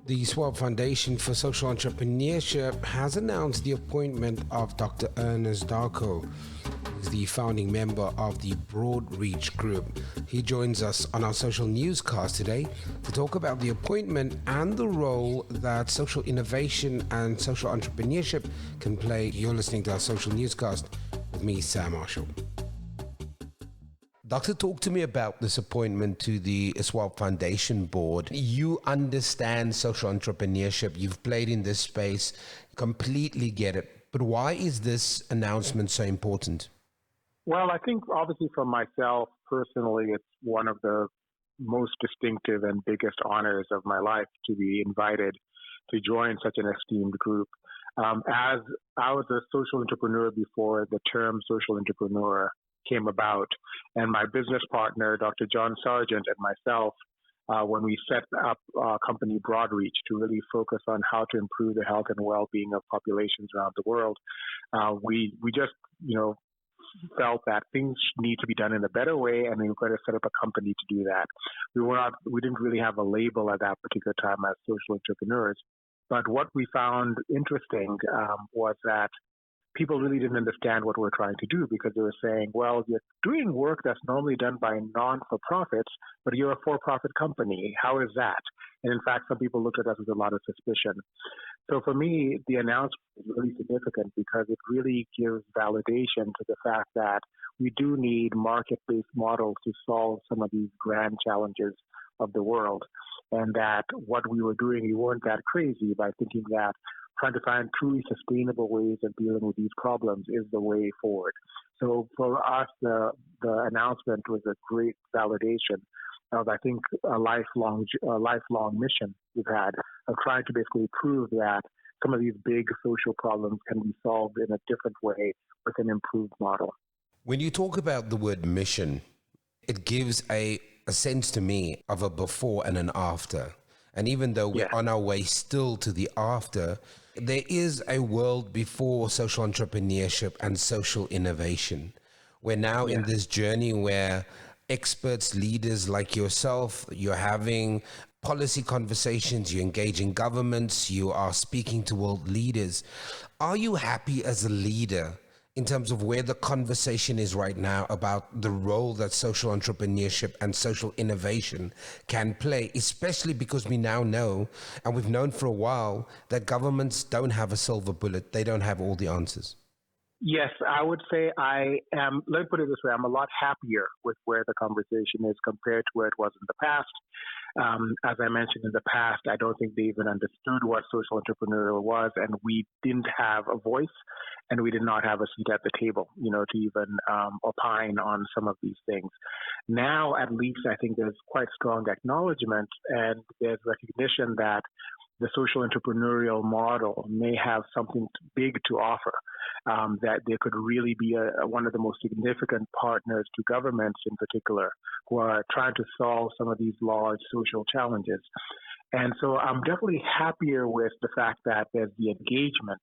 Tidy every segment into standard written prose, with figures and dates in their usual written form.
The Schwab Foundation for Social Entrepreneurship has announced the appointment of Dr. Ernest Darkoh. He's the founding member of the BroadReach Group. He joins us on our social newscast today to talk about the appointment and the role that social innovation and social entrepreneurship can play. You're listening to our social newscast with me, Sam Marshall. Doctor, talk to me about this appointment to the Schwab Foundation board. You understand social entrepreneurship. You've played in this space, completely get it. But why is this announcement so important? Well, I think obviously for myself personally, it's one of the most distinctive and biggest honors of my life to be invited to join such an esteemed group. As I was a social entrepreneur before the term social entrepreneur came about, and my business partner, Dr. John Sargent, and myself, when we set up our company BroadReach to really focus on how to improve the health and well-being of populations around the world, we just, felt that things need to be done in a better way, and we were going to set up a company to do that. We didn't really have a label at that particular time as social entrepreneurs, but what we found interesting was that people really didn't understand what we're trying to do, because they were saying, well, you're doing work that's normally done by non-for-profits, but you're a for-profit company. How is that? And in fact, some people looked at us with a lot of suspicion. So for me, the announcement is really significant because it really gives validation to the fact that we do need market-based models to solve some of these grand challenges of the world. And that what we were doing, we weren't that crazy by thinking that trying to find truly sustainable ways of dealing with these problems is the way forward. So for us, the announcement was a great validation of, I think, a lifelong mission we've had of trying to basically prove that some of these big social problems can be solved in a different way with an improved model. When you talk about the word mission, it gives a sense to me of a before and an after. And even though we're on our way still to the after, there is a world before social entrepreneurship and social innovation. We're now in this journey where experts, leaders like yourself, you're having policy conversations, you're engaging governments, you are speaking to world leaders. Are you happy as a leader in terms of where the conversation is right now about the role that social entrepreneurship and social innovation can play, especially because we now know, and we've known for a while, that governments don't have a silver bullet. They don't have all the answers. Yes, I would say I am, let me put it this way, I'm a lot happier with where the conversation is compared to where it was in the past. As I mentioned in the past, I don't think they even understood what social entrepreneurial was, and we didn't have a voice, and we did not have a seat at the table, to even opine on some of these things. Now, at least, I think there's quite strong acknowledgement, and there's recognition that the social entrepreneurial model may have something big to offer, that they could really be one of the most significant partners to governments in particular who are trying to solve some of these large social challenges. And so I'm definitely happier with the fact that there's the engagement.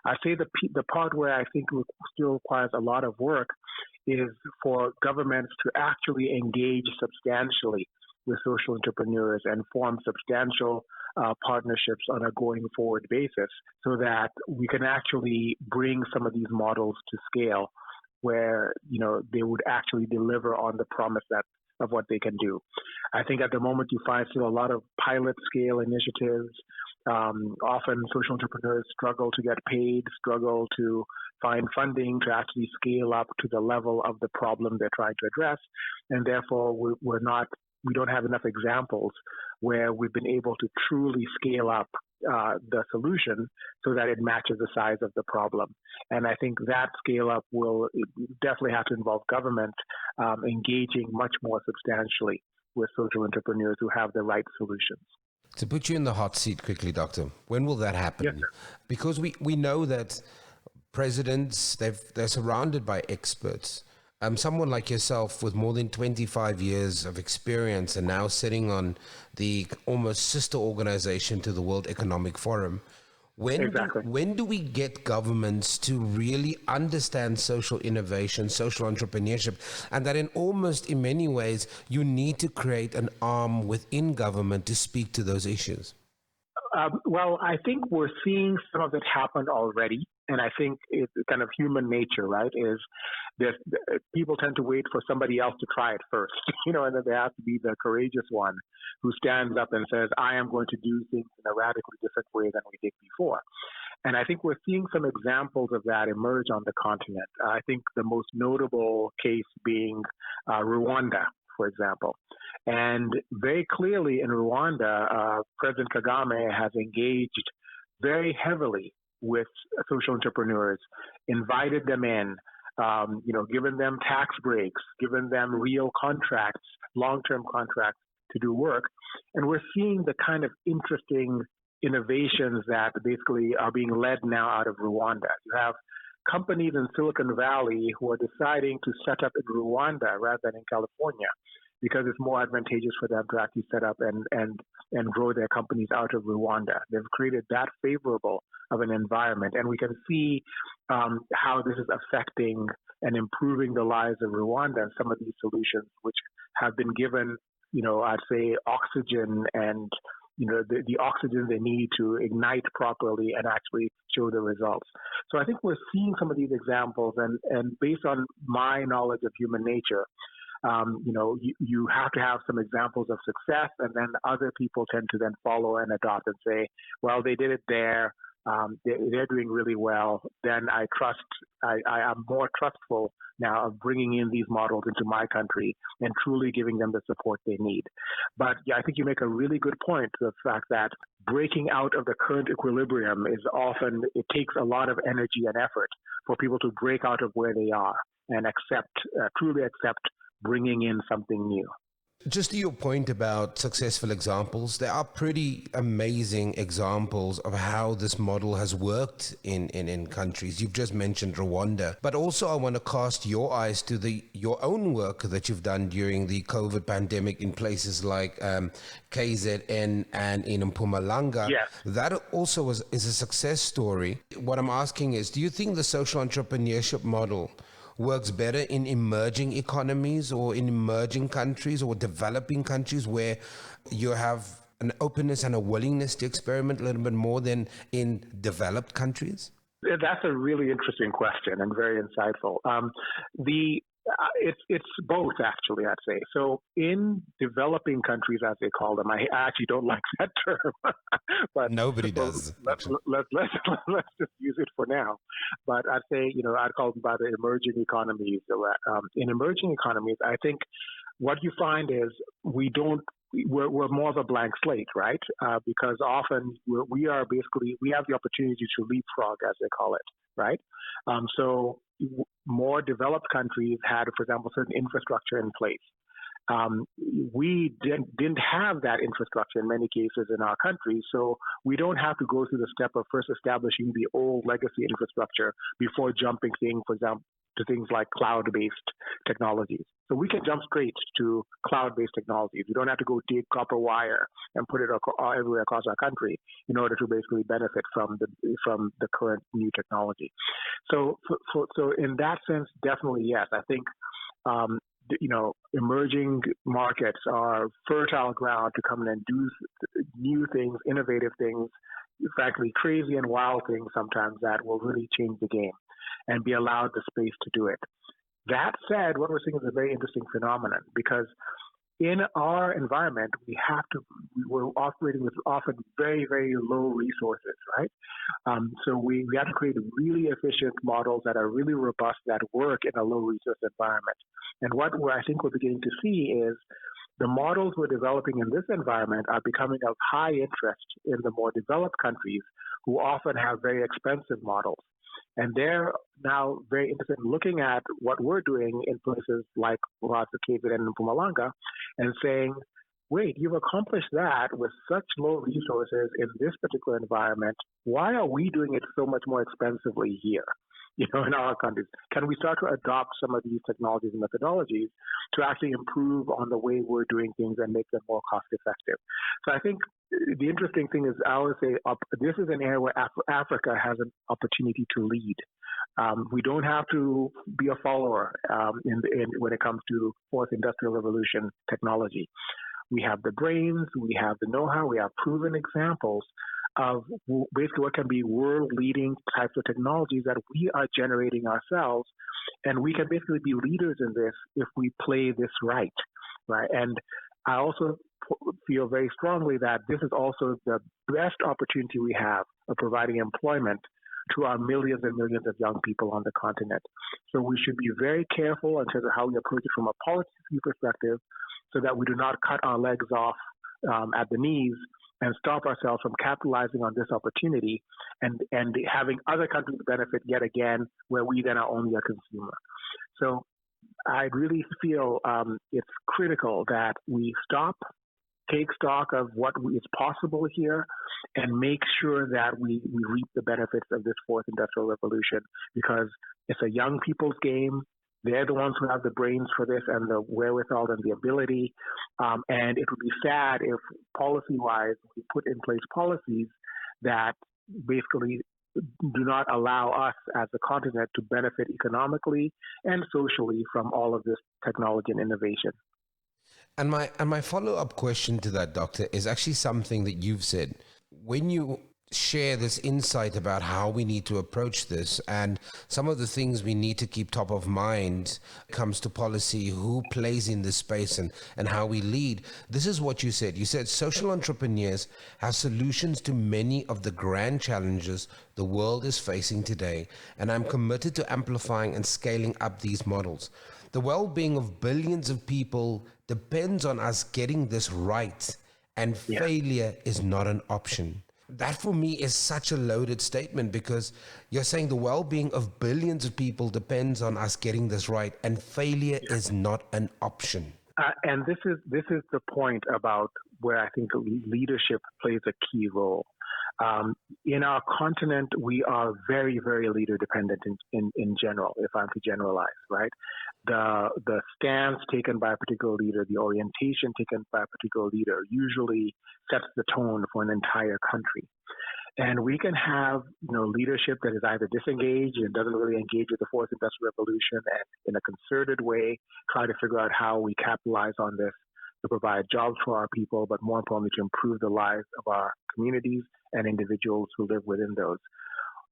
I say the part where I think still requires a lot of work is for governments to actually engage substantially with social entrepreneurs and form substantial partnerships on a going forward basis so that we can actually bring some of these models to scale where, they would actually deliver on the promise of what they can do. I think at the moment you find still a lot of pilot scale initiatives. Often social entrepreneurs struggle to get paid, struggle to find funding to actually scale up to the level of the problem they're trying to address. And therefore we don't have enough examples where we've been able to truly scale up the solution so that it matches the size of the problem. And I think that scale up will definitely have to involve government engaging much more substantially with social entrepreneurs who have the right solutions. To put you in the hot seat quickly, Doctor, when will that happen? Yes, sir. Because we know that presidents, they're surrounded by experts. Someone like yourself with more than 25 years of experience and now sitting on the almost sister organization to the World Economic Forum, when do we get governments to really understand social innovation, social entrepreneurship, and that in many ways, you need to create an arm within government to speak to those issues? Well, I think we're seeing some of it happen already. And I think it's kind of human nature, right? Is this, people tend to wait for somebody else to try it first, and then there has to be the courageous one who stands up and says, I am going to do things in a radically different way than we did before. And I think we're seeing some examples of that emerge on the continent. I think the most notable case being Rwanda, for example. And very clearly in Rwanda, President Kagame has engaged very heavily with social entrepreneurs, invited them in, given them tax breaks, given them real contracts, long-term contracts to do work. And we're seeing the kind of interesting innovations that basically are being led now out of Rwanda. You have companies in Silicon Valley who are deciding to set up in Rwanda rather than in California because it's more advantageous for them to actually set up and grow their companies out of Rwanda. They've created that favorable of an environment, and we can see how this is affecting and improving the lives of Rwanda and some of these solutions which have been given, I'd say oxygen and the oxygen they need to ignite properly and actually show the results. So I think we're seeing some of these examples, and based on my knowledge of human nature, you have to have some examples of success, and then other people tend to then follow and adopt and say, well, they did it there. They're doing really well. Then I am more trustful now of bringing in these models into my country and truly giving them the support they need. But yeah, I think you make a really good point, the fact that breaking out of the current equilibrium is often, it takes a lot of energy and effort for people to break out of where they are and truly accept bringing in something new. Just to your point about successful examples, there are pretty amazing examples of how this model has worked in countries. You've just mentioned Rwanda, but also I want to cast your eyes to your own work that you've done during the COVID pandemic in places like KZN and in Mpumalanga. Yes. That also is a success story. What I'm asking is, do you think the social entrepreneurship model works better in emerging economies or in emerging countries or developing countries where you have an openness and a willingness to experiment a little bit more than in developed countries? That's a really interesting question and very insightful. It's both, actually, I'd say. So in developing countries, as they call them, I actually don't like that term. But nobody does. Let's just use it for now. But I'd say, I'd call them by the emerging economies. In emerging economies, I think what you find is we're more of a blank slate, right? Because often we have the opportunity to leapfrog, as they call it, right? So more developed countries had, for example, certain infrastructure in place. We didn't have that infrastructure in many cases in our country, so we don't have to go through the step of first establishing the old legacy infrastructure before jumping, for example, to things like cloud-based technologies. So we can jump straight to cloud-based technologies. We don't have to go dig copper wire and put it everywhere across our country in order to basically benefit from the current new technology. So in that sense, definitely yes. I think emerging markets are fertile ground to come in and do new things, innovative things, frankly, crazy and wild things sometimes that will really change the game and be allowed the space to do it. That said, what we're seeing is a very interesting phenomenon because in our environment, we're operating with often very, very low resources, right? So we have to create really efficient models that are really robust, that work in a low resource environment. And what I think we're beginning to see is the models we're developing in this environment are becoming of high interest in the more developed countries who often have very expensive models. And they're now very interested in looking at what we're doing in places like KZN and Mpumalanga and saying, wait, you've accomplished that with such low resources in this particular environment. Why are we doing it so much more expensively here? In our countries, can we start to adopt some of these technologies and methodologies to actually improve on the way we're doing things and make them more cost effective? So I think the interesting thing is, I would say this is an area where Africa has an opportunity to lead. We don't have to be a follower when it comes to fourth industrial revolution technology. We have the brains, we have the know-how, we have proven examples of basically what can be world-leading types of technologies that we are generating ourselves, and we can basically be leaders in this if we play this right? And I also feel very strongly that this is also the best opportunity we have of providing employment to our millions and millions of young people on the continent. So we should be very careful in terms of how we approach it from a policy perspective, so that we do not cut our legs off at the knees and stop ourselves from capitalizing on this opportunity and having other countries benefit yet again, where we then are only a consumer. So I really feel it's critical that we stop, take stock of what is possible here, and make sure that we reap the benefits of this fourth industrial revolution, because it's a young people's game. They're the ones who have the brains for this and the wherewithal and the ability. And it would be sad if policy-wise we put in place policies that basically do not allow us as a continent to benefit economically and socially from all of this technology and innovation. And my follow-up question to that, Doctor, is actually something that you've said. When you share this insight about how we need to approach this and some of the things we need to keep top of mind comes to policy, who plays in this space and how we lead, this is what you said. You said social entrepreneurs have solutions to many of the grand challenges the world is facing today, and I'm committed to amplifying and scaling up these models. The well-being of billions of people depends on us getting this right, and failure is not an option. That for me is such a loaded statement, because you're saying the well-being of billions of people depends on us getting this right, and failure is not an option. And this is the point about where I think leadership plays a key role. In our continent, we are very, very leader dependent in general, if I'm to generalize, right? The stance taken by a particular leader, the orientation taken by a particular leader usually sets the tone for an entire country. And we can have, leadership that is either disengaged and doesn't really engage with the fourth industrial revolution, and in a concerted way try to figure out how we capitalize on this to provide jobs for our people, but more importantly, to improve the lives of our communities and individuals who live within those.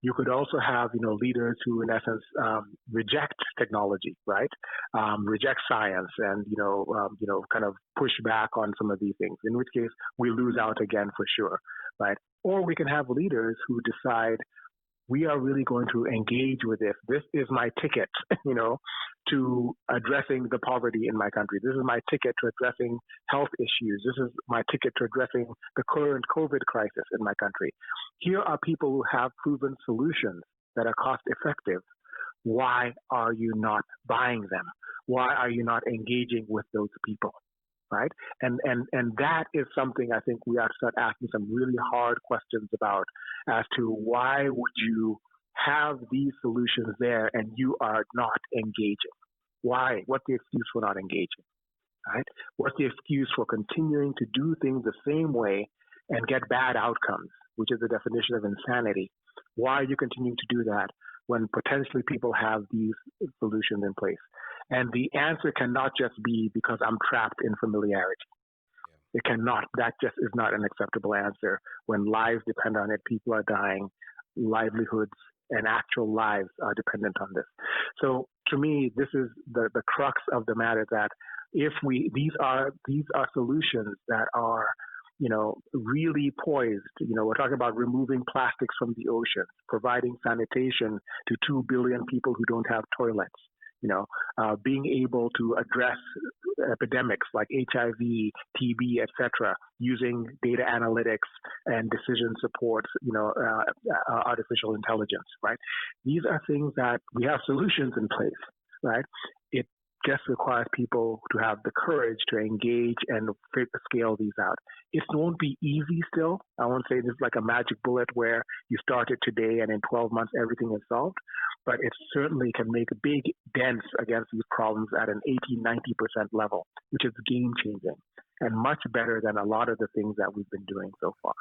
You could also have, leaders who, in essence, reject technology, right? Reject science, and kind of push back on some of these things. In which case, we lose out again for sure, right? Or we can have leaders who decide we are really going to engage with this. This is my ticket, to addressing the poverty in my country. This is my ticket to addressing health issues. This is my ticket to addressing the current COVID crisis in my country. Here are people who have proven solutions that are cost effective. Why are you not buying them? Why are you not engaging with those people? Right? And that is something I think we have to start asking some really hard questions about, as to why would you have these solutions there and you are not engaging? Why? What's the excuse for not engaging? Right? What's the excuse for continuing to do things the same way and get bad outcomes, which is the definition of insanity? Why are you continuing to do that when potentially people have these solutions in place? And the answer cannot just be because I'm trapped in familiarity. It cannot. That just is not an acceptable answer when lives depend on it. People are dying, livelihoods and actual lives are dependent on this. So to me, this is the crux of the matter, that if these are solutions that are, really poised. We're talking about removing plastics from the ocean, providing sanitation to 2 billion people who don't have toilets. Being able to address epidemics like HIV, TB, etc., using data analytics and decision support, artificial intelligence, right? These are things that we have solutions in place, right? It just requires people to have the courage to engage and scale these out. It won't be easy still. I won't say this is like a magic bullet where you start it today and in 12 months everything is solved, but it certainly can make big dents against these problems at an 80-90% level, which is game-changing and much better than a lot of the things that we've been doing so far.